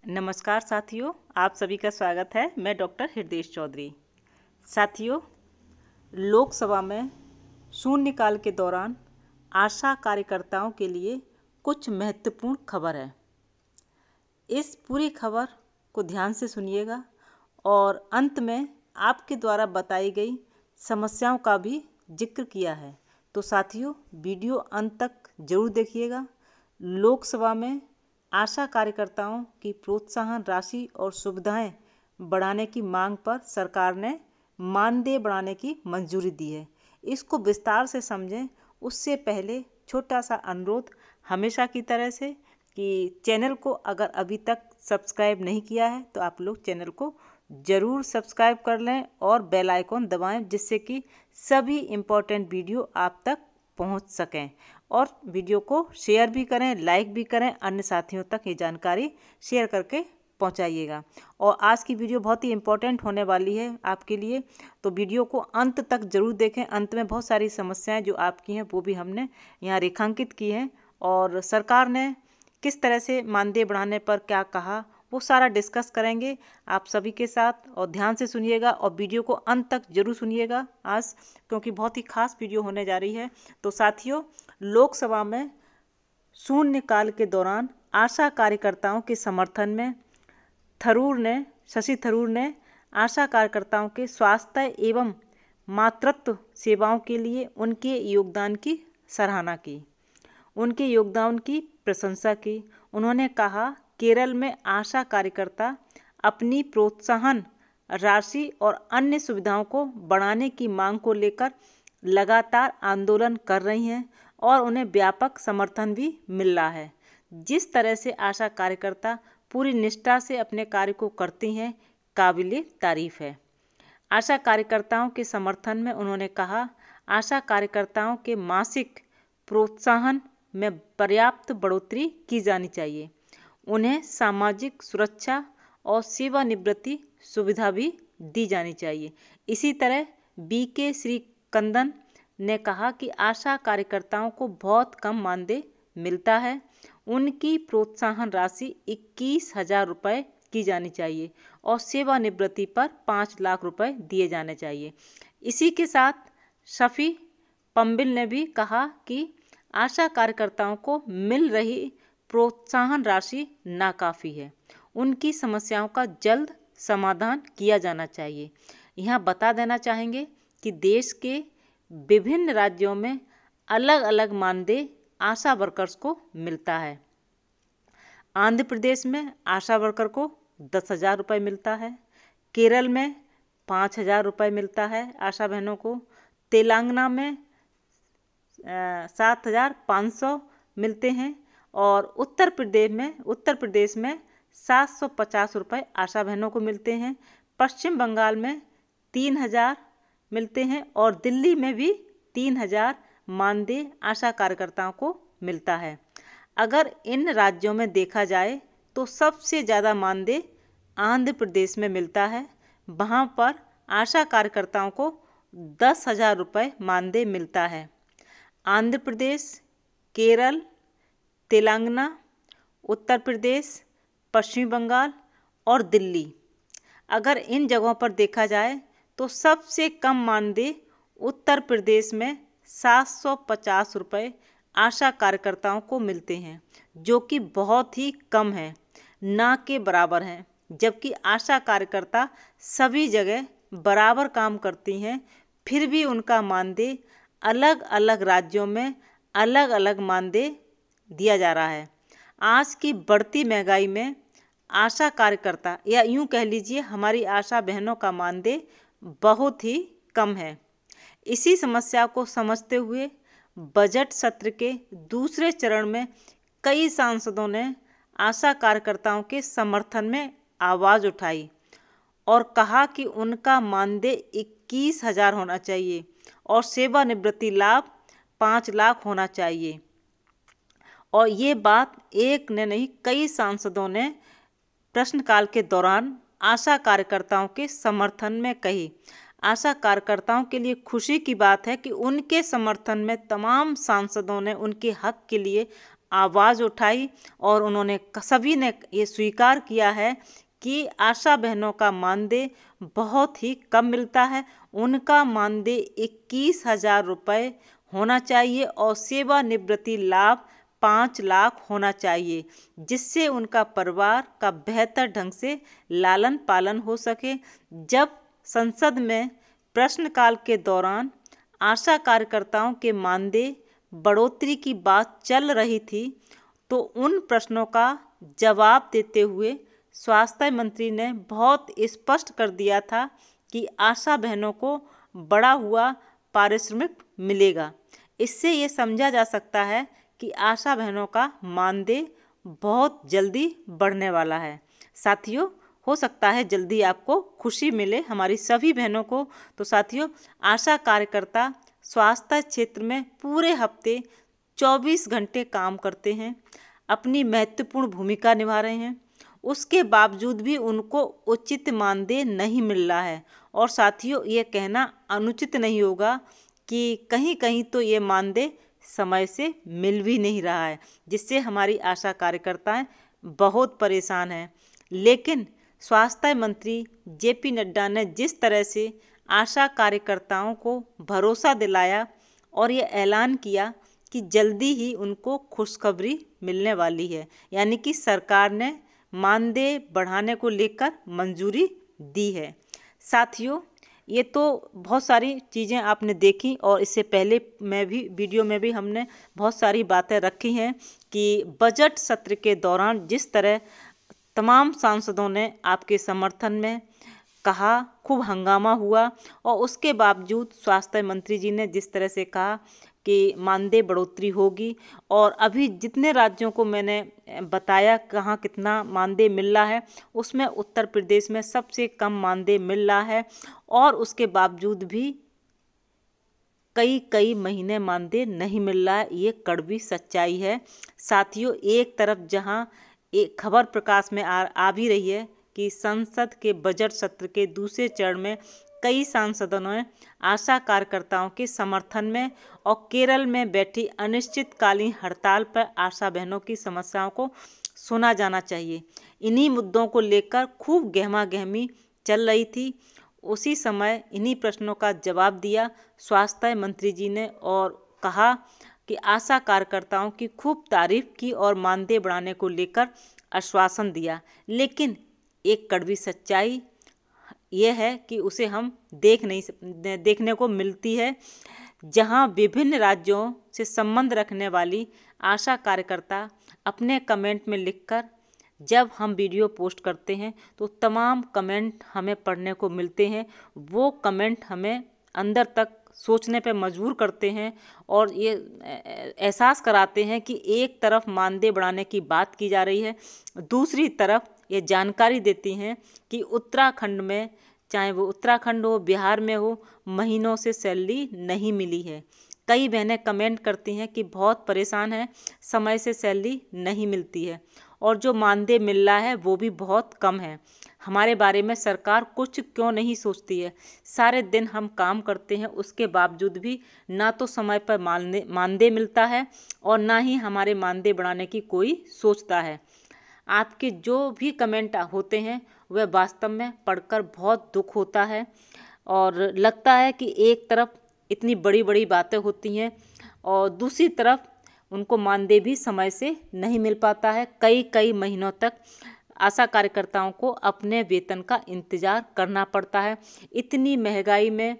नमस्कार साथियों, आप सभी का स्वागत है। मैं डॉक्टर हृदेश चौधरी। साथियों, लोकसभा में शून्यकाल के दौरान आशा कार्यकर्ताओं के लिए कुछ महत्वपूर्ण खबर है। इस पूरी खबर को ध्यान से सुनिएगा और अंत में आपके द्वारा बताई गई समस्याओं का भी जिक्र किया है। तो साथियों, वीडियो अंत तक जरूर देखिएगा। लोकसभा में आशा कार्यकर्ताओं की प्रोत्साहन राशि और सुविधाएं बढ़ाने की मांग पर सरकार ने मानदेय बढ़ाने की मंजूरी दी है। इसको विस्तार से समझें उससे पहले छोटा सा अनुरोध हमेशा की तरह से कि चैनल को अगर अभी तक सब्सक्राइब नहीं किया है तो आप लोग चैनल को ज़रूर सब्सक्राइब कर लें और बेल आइकॉन दबाएं, जिससे कि सभी इम्पोर्टेंट वीडियो आप तक पहुंच सकें। और वीडियो को शेयर भी करें, लाइक भी करें, अन्य साथियों तक ये जानकारी शेयर करके पहुंचाइएगा। और आज की वीडियो बहुत ही इम्पोर्टेंट होने वाली है आपके लिए, तो वीडियो को अंत तक जरूर देखें। अंत में बहुत सारी समस्याएं जो आपकी हैं वो भी हमने यहाँ रेखांकित की हैं और सरकार ने किस तरह से मानदेय बढ़ाने पर क्या कहा वो सारा डिस्कस करेंगे आप सभी के साथ। और ध्यान से सुनिएगा और वीडियो को अंत तक जरूर सुनिएगा आज, क्योंकि बहुत ही खास वीडियो होने जा रही है। तो साथियों, लोकसभा में शून्यकाल के दौरान आशा कार्यकर्ताओं के समर्थन में शशि थरूर ने आशा कार्यकर्ताओं के स्वास्थ्य एवं मातृत्व सेवाओं के लिए उनके योगदान की सराहना की, उनके योगदान की प्रशंसा की। उन्होंने कहा, केरल में आशा कार्यकर्ता अपनी प्रोत्साहन राशि और अन्य सुविधाओं को बढ़ाने की मांग को लेकर लगातार आंदोलन कर रही हैं और उन्हें व्यापक समर्थन भी मिल रहा है। जिस तरह से आशा कार्यकर्ता पूरी निष्ठा से अपने कार्य को करती हैं, काबिले तारीफ है। आशा कार्यकर्ताओं के समर्थन में उन्होंने कहा, आशा कार्यकर्ताओं के मासिक प्रोत्साहन में पर्याप्त बढ़ोतरी की जानी चाहिए। उन्हें सामाजिक सुरक्षा और सेवानिवृत्ति सुविधा भी दी जानी चाहिए। इसी तरह BK श्रीकंदन ने कहा कि आशा कार्यकर्ताओं को बहुत कम मानदेय मिलता है, उनकी प्रोत्साहन राशि 21,000 रुपये की जानी चाहिए और सेवानिवृत्ति पर 5 लाख रुपए दिए जाने चाहिए। इसी के साथ शफी पंबिल ने भी कहा कि आशा कार्यकर्ताओं को मिल रही प्रोत्साहन राशि नाकाफ़ी है, उनकी समस्याओं का जल्द समाधान किया जाना चाहिए। यहाँ बता देना चाहेंगे कि देश के विभिन्न राज्यों में अलग अलग मानदेय आशा वर्कर्स को मिलता है। आंध्र प्रदेश में आशा वर्कर को 10,000 रुपये मिलता है, केरल में 5,000 रुपये मिलता है आशा बहनों को, तेलंगाना में 7,500 मिलते हैं और उत्तर प्रदेश में 750 रुपये आशा बहनों को मिलते हैं। पश्चिम बंगाल में 3,000 मिलते हैं और दिल्ली में भी 3,000 मानदेय आशा कार्यकर्ताओं को मिलता है। अगर इन राज्यों में देखा जाए तो सबसे ज़्यादा मानदेय आंध्र प्रदेश में मिलता है। वहाँ पर आशा कार्यकर्ताओं को 10,000 रुपये मानदेय मिलता है। आंध्र प्रदेश, केरल, तेलंगाना, उत्तर प्रदेश, पश्चिम बंगाल और दिल्ली, अगर इन जगहों पर देखा जाए तो सबसे कम मानदेय उत्तर प्रदेश में 750 रुपये आशा कार्यकर्ताओं को मिलते हैं, जो कि बहुत ही कम है, ना के बराबर हैं। जबकि आशा कार्यकर्ता सभी जगह बराबर काम करती हैं, फिर भी उनका मानदेय अलग अलग राज्यों में अलग अलग मानदेय दिया जा रहा है। आज की बढ़ती महंगाई में आशा कार्यकर्ता, या यूं कह लीजिए हमारी आशा बहनों का मानदेय बहुत ही कम है। इसी समस्या को समझते हुए बजट सत्र के दूसरे चरण में कई सांसदों ने आशा कार्यकर्ताओं के समर्थन में आवाज़ उठाई और कहा कि उनका मानदेय 21,000 होना चाहिए और सेवानिवृत्ति लाभ 5 लाख होना चाहिए। और ये बात एक ने नहीं, कई सांसदों ने प्रश्नकाल के दौरान आशा कार्यकर्ताओं के समर्थन में कही। आशा कार्यकर्ताओं के लिए खुशी की बात है कि उनके समर्थन में तमाम सांसदों ने उनके हक के लिए आवाज़ उठाई और उन्होंने सभी ने ये स्वीकार किया है कि आशा बहनों का मानदेय बहुत ही कम मिलता है। उनका मानदेय 21,000 रुपये होना चाहिए और सेवानिवृत्ति लाभ 5 लाख होना चाहिए, जिससे उनका परिवार का बेहतर ढंग से लालन पालन हो सके। जब संसद में प्रश्नकाल के दौरान आशा कार्यकर्ताओं के मानदेय बढ़ोतरी की बात चल रही थी, तो उन प्रश्नों का जवाब देते हुए स्वास्थ्य मंत्री ने बहुत स्पष्ट कर दिया था कि आशा बहनों को बढ़ा हुआ पारिश्रमिक मिलेगा। इससे ये समझा जा सकता है कि आशा बहनों का मानदेय बहुत जल्दी बढ़ने वाला है। साथियों, हो सकता है जल्दी आपको खुशी मिले हमारी सभी बहनों को। तो साथियों, आशा कार्यकर्ता स्वास्थ्य क्षेत्र में पूरे हफ्ते 24 घंटे काम करते हैं, अपनी महत्वपूर्ण भूमिका निभा रहे हैं। उसके बावजूद भी उनको उचित मानदेय नहीं मिल रहा है। और साथियों, ये कहना अनुचित नहीं होगा कि कहीं कहीं तो ये मानदेय समय से मिल भी नहीं रहा है, जिससे हमारी आशा कार्यकर्ताएं बहुत परेशान हैं। लेकिन स्वास्थ्य मंत्री जेपी नड्डा ने जिस तरह से आशा कार्यकर्ताओं को भरोसा दिलाया और ये ऐलान किया कि जल्दी ही उनको खुशखबरी मिलने वाली है, यानी कि सरकार ने मानदेय बढ़ाने को लेकर मंजूरी दी है। साथियों, ये तो बहुत सारी चीज़ें आपने देखी और इससे पहले मैं भी वीडियो में भी हमने बहुत सारी बातें रखी हैं कि बजट सत्र के दौरान जिस तरह तमाम सांसदों ने आपके समर्थन में कहा, खूब हंगामा हुआ और उसके बावजूद स्वास्थ्य मंत्री जी ने जिस तरह से कहा कि मानदेय बढ़ोतरी होगी। और अभी जितने राज्यों को मैंने बताया कहाँ कितना मानदेय मिल रहा है, उसमें उत्तर प्रदेश में सबसे कम मानदेय मिल रहा है और उसके बावजूद भी कई महीने मानदेय नहीं मिल रहा है। ये कड़वी सच्चाई है। साथियों, एक तरफ जहाँ एक खबर प्रकाश में आ भी रही है कि संसद के बजट सत्र के दूसरे चरण में कई सांसदों ने आशा कार्यकर्ताओं के समर्थन में और केरल में बैठी अनिश्चितकालीन हड़ताल पर आशा बहनों की समस्याओं को सुना जाना चाहिए, इन्हीं मुद्दों को लेकर खूब गहमागहमी चल रही थी। उसी समय इन्हीं प्रश्नों का जवाब दिया स्वास्थ्य मंत्री जी ने और कहा कि आशा कार्यकर्ताओं की खूब तारीफ की और मानदेय बढ़ाने को लेकर आश्वासन दिया। लेकिन एक कड़वी सच्चाई यह है कि उसे हम देखने को मिलती है, जहां विभिन्न राज्यों से संबंध रखने वाली आशा कार्यकर्ता अपने कमेंट में लिखकर जब हम वीडियो पोस्ट करते हैं तो तमाम कमेंट हमें पढ़ने को मिलते हैं। वो कमेंट हमें अंदर तक सोचने पे मजबूर करते हैं और ये एहसास कराते हैं कि एक तरफ मानदेय बढ़ाने की बात की जा रही है, दूसरी तरफ ये जानकारी देती हैं कि उत्तराखंड में, चाहे वो उत्तराखंड हो, बिहार में हो, महीनों से सैलरी नहीं मिली है। कई बहनें कमेंट करती हैं कि बहुत परेशान है, समय से सैलरी नहीं मिलती है और जो मानदेय मिल रहा है वो भी बहुत कम है। हमारे बारे में सरकार कुछ क्यों नहीं सोचती है? सारे दिन हम काम करते हैं, उसके बावजूद भी ना तो समय पर मानदेय मिलता है और ना ही हमारे मानदेय बढ़ाने की कोई सोचता है। आपके जो भी कमेंट होते हैं वह वास्तव में पढ़कर बहुत दुख होता है और लगता है कि एक तरफ इतनी बड़ी बड़ी बातें होती हैं और दूसरी तरफ उनको मानदेय भी समय से नहीं मिल पाता है। कई महीनों तक आशा कार्यकर्ताओं को अपने वेतन का इंतज़ार करना पड़ता है। इतनी महंगाई में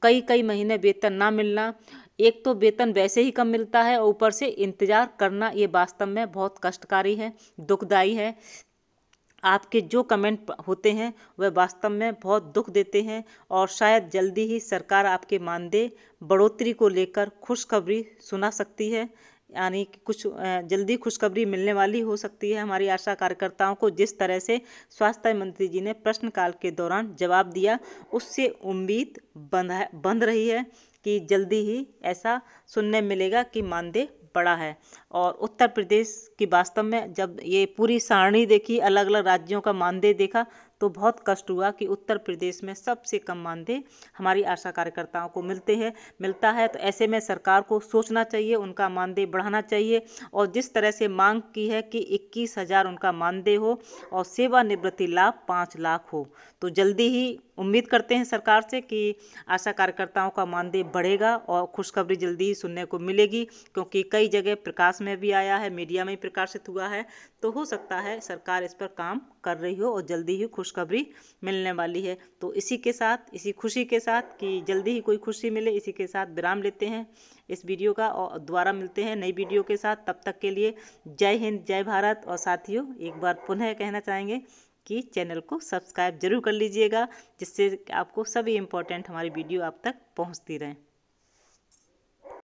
कई महीने वेतन ना मिलना, एक तो वेतन वैसे ही कम मिलता है और ऊपर से इंतज़ार करना, ये वास्तव में बहुत कष्टकारी है, दुखदायी है। आपके जो कमेंट होते हैं वह वास्तव में बहुत दुख देते हैं और शायद जल्दी ही सरकार आपके मानदेय बढ़ोतरी को लेकर खुशखबरी सुना सकती है, यानी कि कुछ जल्दी खुशखबरी मिलने वाली हो सकती है हमारी आशा कार्यकर्ताओं को। जिस तरह से स्वास्थ्य मंत्री जी ने प्रश्नकाल के दौरान जवाब दिया, उससे उम्मीद बंध रही है कि जल्दी ही ऐसा सुनने मिलेगा कि मानदेय बढ़ा है और उत्तर प्रदेश की वास्तव में जब ये पूरी सारणी देखी, अलग अलग राज्यों का मानदेय देखा, तो बहुत कष्ट हुआ कि उत्तर प्रदेश में सबसे कम मानदेय हमारी आशा कार्यकर्ताओं को मिलता है। तो ऐसे में सरकार को सोचना चाहिए, उनका मानदेय बढ़ाना चाहिए और जिस तरह से मांग की है कि 21,000 उनका मानदेय हो और सेवानिवृत्ति लाभ 5 लाख हो। तो जल्दी ही उम्मीद करते हैं सरकार से कि आशा कार्यकर्ताओं का मानदेय बढ़ेगा और खुशखबरी जल्दी ही सुनने को मिलेगी, क्योंकि कई जगह प्रकाश में भी आया है, मीडिया में प्रकाशित हुआ है। तो हो सकता है सरकार इस पर काम कर रही हो और जल्दी ही खुशखबरी मिलने वाली है। तो इसी के साथ, इसी खुशी के साथ कि जल्दी ही कोई खुशी मिले, इसी के साथ विराम लेते हैं इस वीडियो का और दोबारा मिलते हैं नई वीडियो के साथ। तब तक के लिए जय हिंद, जय भारत। और साथियों, एक बार पुनः कहना चाहेंगे कि चैनल को सब्सक्राइब जरूर कर लीजिएगा, जिससे आपको सभी इम्पोर्टेंट हमारी वीडियो आप तक पहुंचती रहें।